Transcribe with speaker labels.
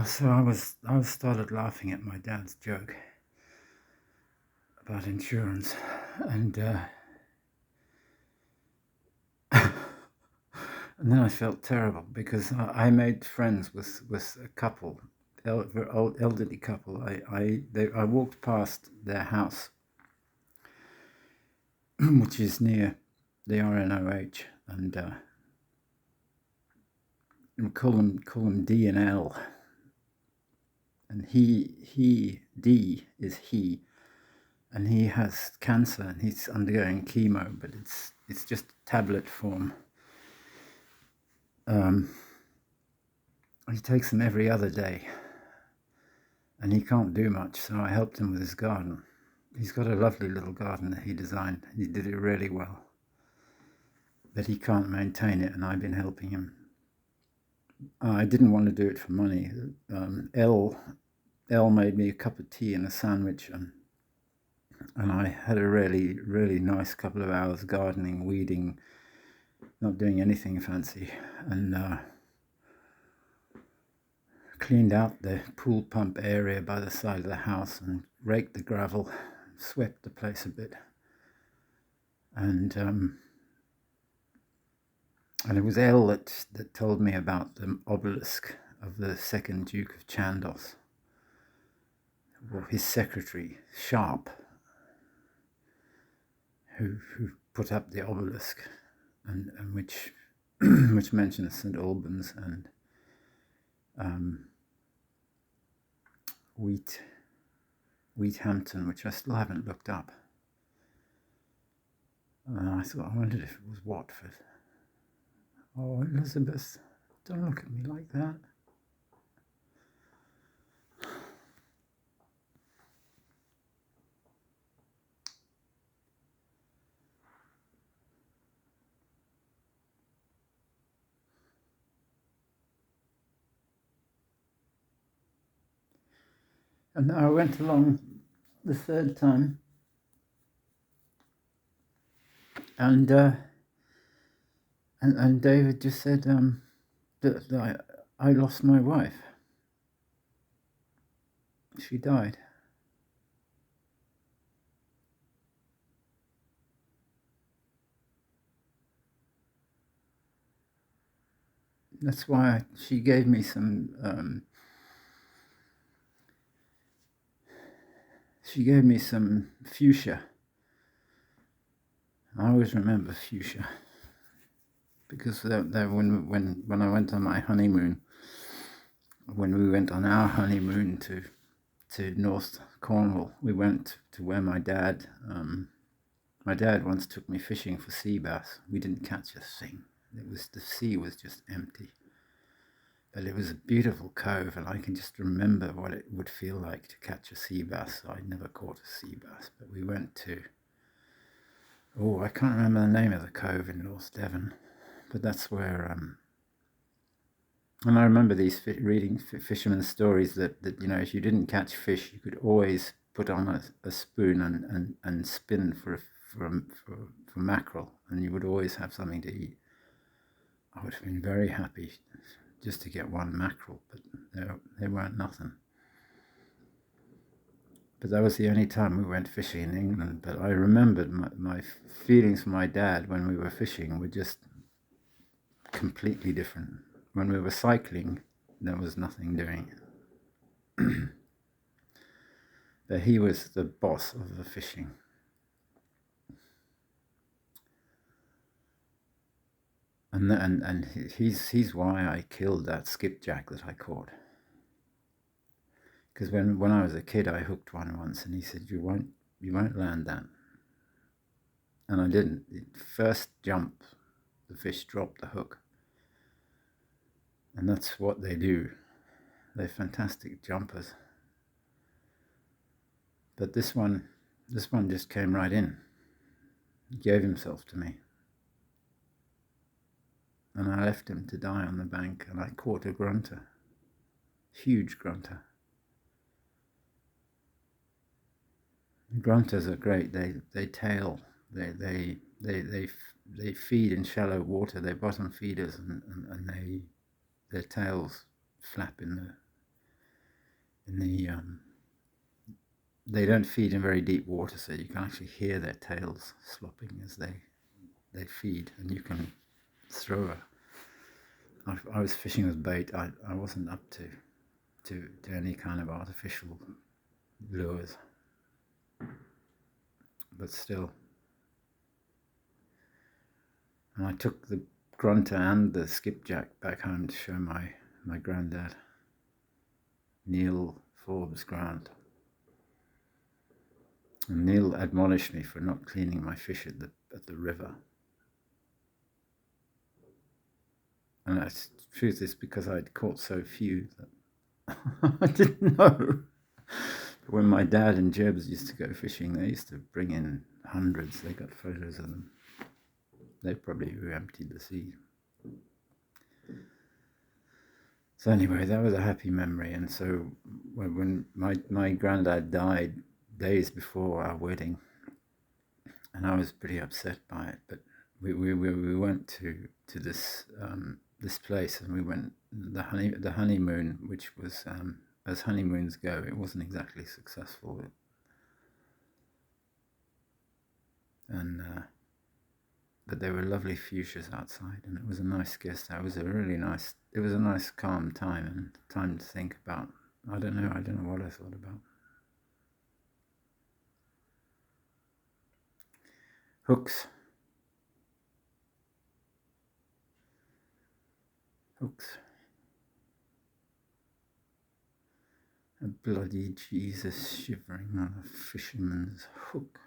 Speaker 1: So I started laughing at my dad's joke about insurance, and and then I felt terrible because I made friends with a couple, elderly couple. I walked past their house, which is near the RNOH, and we call them D and L, and he D is he, and he has cancer and he's undergoing chemo, but it's just tablet form. He takes them every other day, and he can't do much, so I helped him with his garden. He's got a lovely little garden that he designed. He did it really well, but he can't maintain it, and I've been helping him. I didn't want to do it for money. L made me a cup of tea and a sandwich, and I had a really, really nice couple of hours gardening, weeding, not doing anything fancy, and cleaned out the pool pump area by the side of the house and raked the gravel, swept the place a bit, and it was Elle that told me about the obelisk of the second Duke of Chandos, or his secretary Sharp, who put up the obelisk, and which which mentions St Albans and Wheathampton, which I still haven't looked up. I wondered if it was Watford. Oh, Elizabeth, don't look at me like that. And I went along the third time, and David just said that I lost my wife. She died. That's why she gave me some. She gave me some fuchsia. I always remember fuchsia because when I went on my honeymoon, when we went on our honeymoon to North Cornwall, we went to where my dad once took me fishing for sea bass. We didn't catch a thing. The sea was just empty. But it was a beautiful cove, and I can just remember what it would feel like to catch a sea bass. I never caught a sea bass, but we went to, I can't remember the name of the cove in North Devon, but that's where, and I remember reading fishermen's stories that if you didn't catch fish, you could always put on a spoon and spin for mackerel, and you would always have something to eat. I would have been very happy just to get one mackerel, but they weren't nothing. But that was the only time we went fishing in England. But I remembered my feelings for my dad when we were fishing were just completely different. When we were cycling, there was nothing doing. But he was the boss of the fishing. And he's why I killed that skipjack that I caught. Because when I was a kid, I hooked one once, and he said, "You won't land that," and I didn't. First jump, the fish dropped the hook, and that's what they do. They're fantastic jumpers. But this one just came right in. He gave himself to me, and I left him to die on the bank, and I caught a grunter, huge grunter. Grunters are great. They tail. They feed in shallow water. They're bottom feeders, and their tails flap in in the they don't feed in very deep water, so you can actually hear their tails slopping as they feed, and you can throw I was fishing with bait. I wasn't up to any kind of artificial lures, but still. And I took the grunter and the skipjack back home to show my granddad, Neil Forbes Grant. And Neil admonished me for not cleaning my fish at the river. And the truth is because I'd caught so few that I didn't know. But when my dad and Jebs used to go fishing, they used to bring in hundreds. They got photos of them. They probably emptied the sea. So anyway, that was a happy memory. And so when my granddad died days before our wedding, and I was pretty upset by it, but we went to this this place, and we went the honeymoon, which was as honeymoons go, it wasn't exactly successful. And but there were lovely fuchsias outside, and it was a nice guest house. It was a nice calm time, and time to think about, I don't know what I thought about. Hooks. A bloody Jesus shivering on a fisherman's hook.